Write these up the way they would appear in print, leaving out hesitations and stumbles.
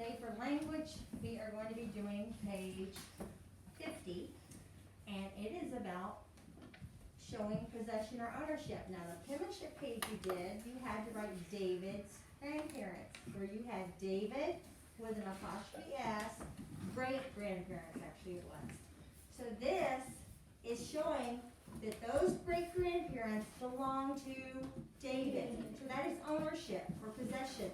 today for language, we are going to be doing page 50, and it is about showing possession or ownership. Now, the penmanship page you did, you had to write David's grandparents, where you had David with an apostrophe S, great-grandparents, actually it was. So this is showing that those great-grandparents belong to David. So that is ownership or possession,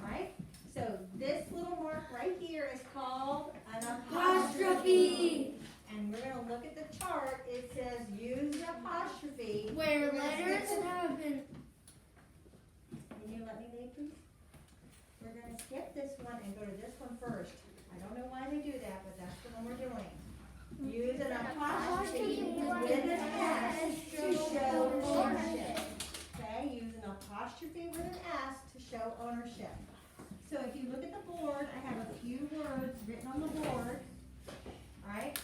all right? So this little mark right here is called an apostrophe. And we're going to look at the chart. It says use apostrophe. Where letters have been. Can you let me leave, please? We're going to skip this one and go to this one first. I don't know why we do that, but that's the one we're doing. Use an apostrophe with an S to show ownership. Okay, use an apostrophe with an S to show ownership. So if you look at the board, I have a few words written on the board. All right?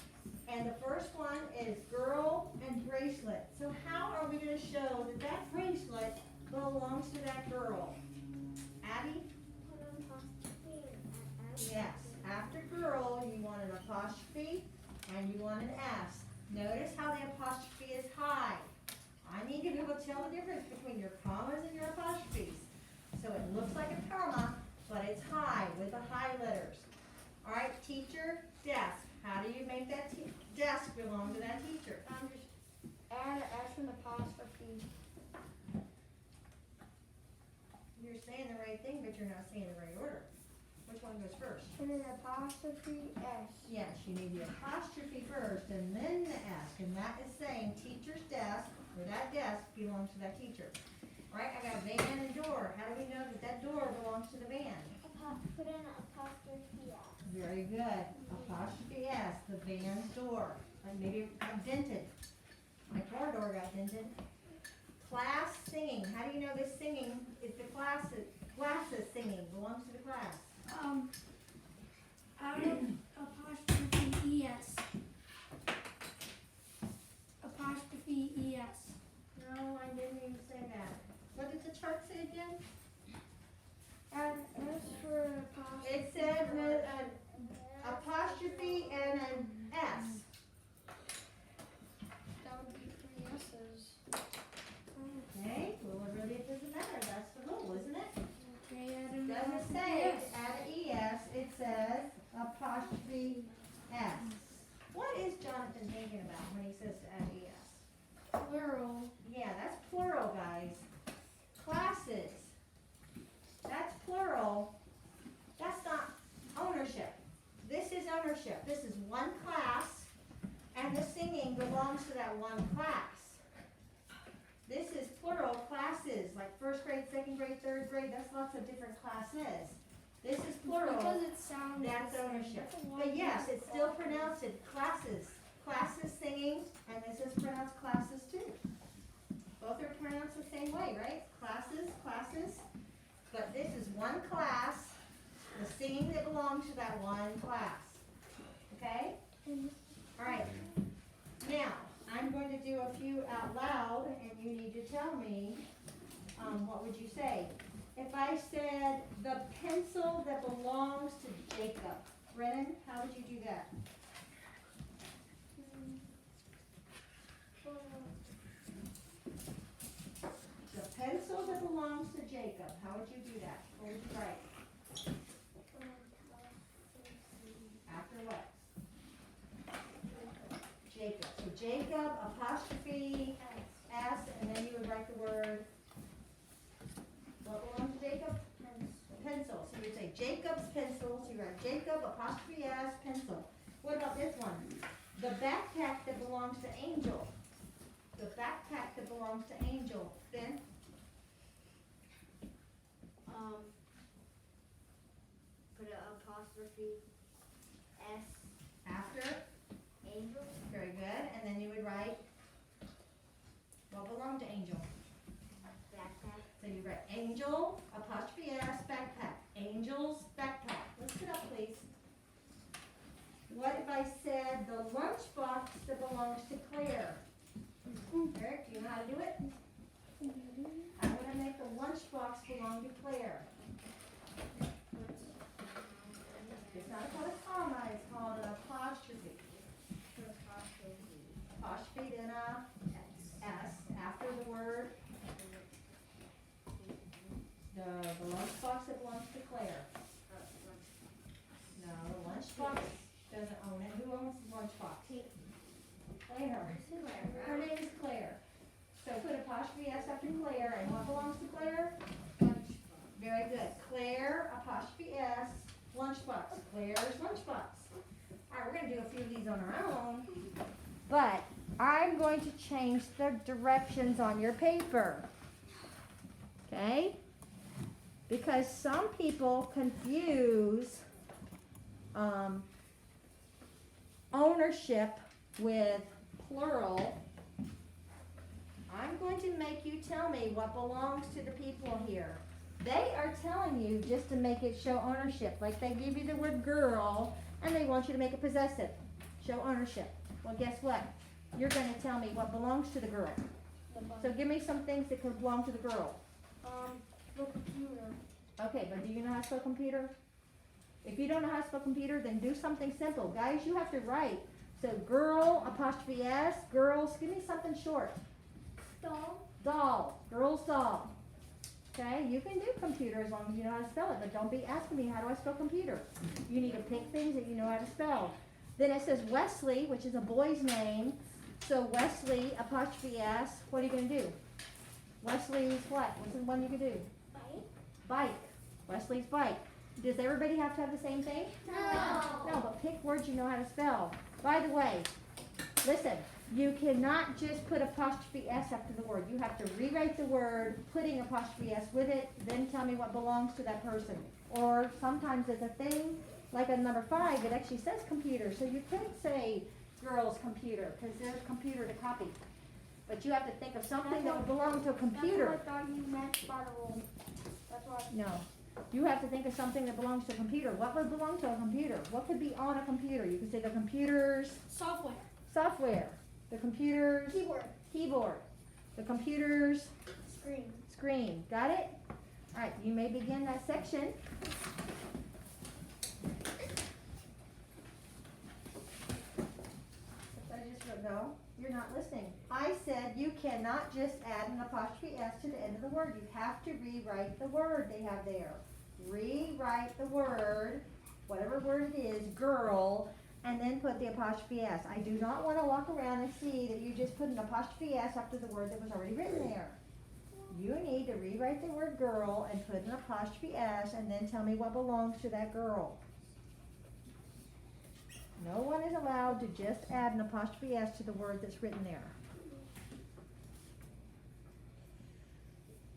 And the first one is girl and bracelet. So how are we going to show that that bracelet belongs to that girl? Abby? Yes. After girl, you want an apostrophe and you want an S. Notice how the apostrophe is high. I need to be able to tell the difference between your commas and your apostrophes. So it looks like a comma, but it's high with the high letters. All right, teacher, desk. How do you make that desk belong to that teacher? Just add an S and apostrophe. You're saying the right thing, but you're not saying the right order. Which one goes first? And an apostrophe S. Yes, you need the apostrophe first and then the S. And that is saying teacher's desk, or that desk belongs to that teacher. All right, I got a van and door. How do we know that that door belongs to the van? Put in an apostrophe S. Very good. Apostrophe S, the van's door. Like maybe it got dented. My car door got dented. Class singing. How do you know this singing is the classes singing belongs to the class? Out of apostrophe ES. Apostrophe ES. No, I didn't even say that. What did the chart say again? Add an S for apostrophe. It said with an apostrophe and an S. That would be 3 S's. Okay, well, it really doesn't matter. That's the rule, isn't it? Okay, add an Doesn't say add an ES, it says apostrophe S. What is Jonathan thinking about when he says to add ES? Plural. Yeah, that's plural, guys. Classes. That's plural. That's not ownership. This is ownership. This is one class, and the singing belongs to that one class. This is plural classes, like first grade, second grade, third grade. That's lots of different classes. This is plural. Because it sounds. That's ownership. But yes, it's still pronounced in classes. Classes singing, and this is pronounced classes too. Both are pronounced the same way, right? Classes, classes. But this is one class, the singing that belongs to that one class. Okay? All right. Now, I'm going to do a few out loud, and you need to tell me, what would you say? If I said the pencil that belongs to Jacob, Brennan, how would you do that? The pencil that belongs to Jacob, how would you do that? What would you write? After what? Jacob. So Jacob, apostrophe, S, and then you would write the word, what belongs to Jacob? Pencil. So you'd say Jacob's pencil, so you write Jacob, apostrophe S, pencil. What about this one? The backpack that belongs to Angel. The backpack that belongs to Angel. Then? Put an apostrophe S. After? Angel. Very good. And then you would write, what belonged to Angel? Backpack. So you write Angel, apostrophe S, backpack. Angel's backpack. Let's sit up, please. What if I said the lunchbox that belongs to Claire? Eric, do you know how to do it? I want to make the lunchbox belong to Claire. belongs to Lunchbox? Claire. Her name is Claire. So put apostrophe S after Claire, and what belongs to Claire? Very good. Claire, apostrophe S, Lunchbox. Claire's Lunchbox. All right, we're gonna do a few of these on our own, but I'm going to change the directions on your paper. Okay? Because some people confuse ownership with plural. I'm going to make you tell me what belongs to the people here. They are telling you just to make it show ownership. Like they give you the word girl and they want you to make it possessive. Show ownership. Well, guess what? You're going to tell me what belongs to the girl. So give me some things that could belong to the girl. The computer. Okay, but do you know how to spell computer? If you don't know how to spell computer, then do something simple. Guys, you have to write. So girl, apostrophe S, girls, give me something short. Doll. Doll, girl's doll. Okay, you can do computer as long as you know how to spell it, but don't be asking me how do I spell computer. You need to pick things that you know how to spell. Then it says Wesley, which is a boy's name. So Wesley, apostrophe S, what are you going to do? Wesley's what? What's the one you can do? Bike. Wesley's bike. Does everybody have to have the same thing? No. No, but pick words you know how to spell. By the way, listen, you cannot just put apostrophe S after the word. You have to rewrite the word, putting apostrophe S with it, then tell me what belongs to that person. Or sometimes there's a thing, like on number 5, it actually says computer. So you could say girl's computer, because there's a computer to copy. But you have to think of something that would belong to a computer. That's what I thought you meant by the rule. That's why. No. You have to think of something that belongs to a computer. What would belong to a computer? What could be on a computer? You could say the computer's Software. software, the computer's keyboard, the computer's Screen. screen. Got it? All right, you may begin that section. I just wrote, no, you're not listening. I said you cannot just add an apostrophe S to the end of the word. You have to rewrite the word they have there. Rewrite the word, whatever word it is, girl, and then put the apostrophe S. I do not want to walk around and see that you just put an apostrophe S after the word that was already written there. You need to rewrite the word girl and put an apostrophe S and then tell me what belongs to that girl. No one is allowed to just add an apostrophe S to the word that's written there.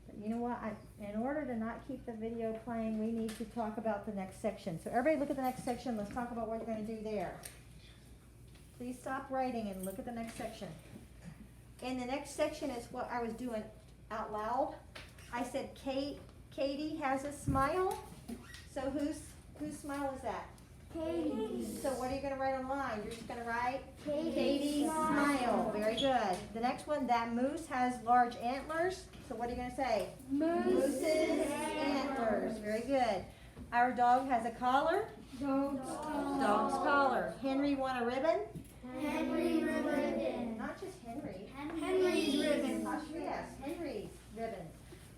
But you know what? In order to not keep the video playing, we need to talk about the next section. So everybody look at the next section. Let's talk about what you're going to do there. Please stop writing and look at the next section. And the next section is what I was doing out loud. I said Katie has a smile. So whose smile is that? Katie. So what are you going to write on line? You're just going to write Katie's smile. Very good. The next one, that moose has large antlers. So what are you going to say? Moose's antlers. Very good. Our dog has a collar. Dog's collar. Henry won a ribbon. Henry ribbon. Not just Henry. Henry's ribbon. Yes, Henry's ribbon.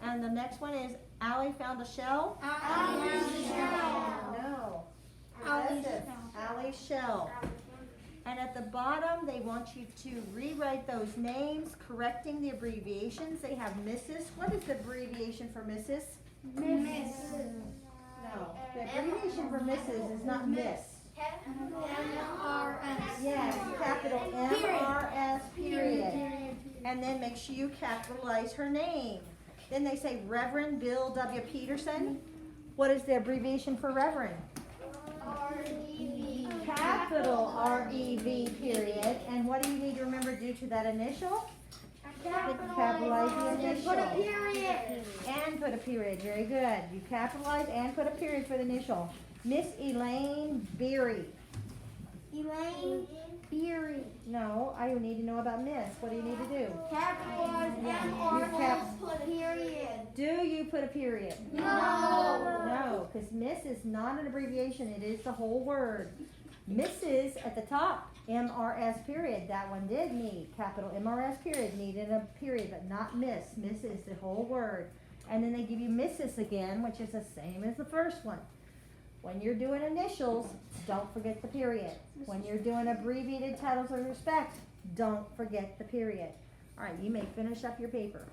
And the next one is Allie found a shell. Allie's shell. No. Allie's Possessive. shell. Allie's shell. And at the bottom, they want you to rewrite those names, correcting the abbreviations. They have Mrs. What is the abbreviation for Mrs.? Miss. No. The abbreviation for Mrs. is not Miss. M-R-S. Yes, capital M-R-S, period. And then make sure you capitalize her name. Then they say Reverend Bill W. Peterson. What is the abbreviation for Reverend? R-E-V. Capital R-E-V, period. And what do you need to remember due to that initial? Capitalize the initial. Put a period. And put a period. Very good. You capitalize and put a period for the initial. Miss Elaine Beery. Elaine Beery. No, I need to know about Miss. What do you need to do? Capitalize M-R-S. Put a period. Do you put a period? No. No, because Miss is not an abbreviation. It is the whole word. Mrs. at the top, M-R-S period. That one did need capital M-R-S period. Needed a period, but not Miss. Miss is the whole word. And then they give you Mrs. again, which is the same as the first one. When you're doing initials, don't forget the period. When you're doing abbreviated titles of respect, don't forget the period. All right, you may finish up your paper.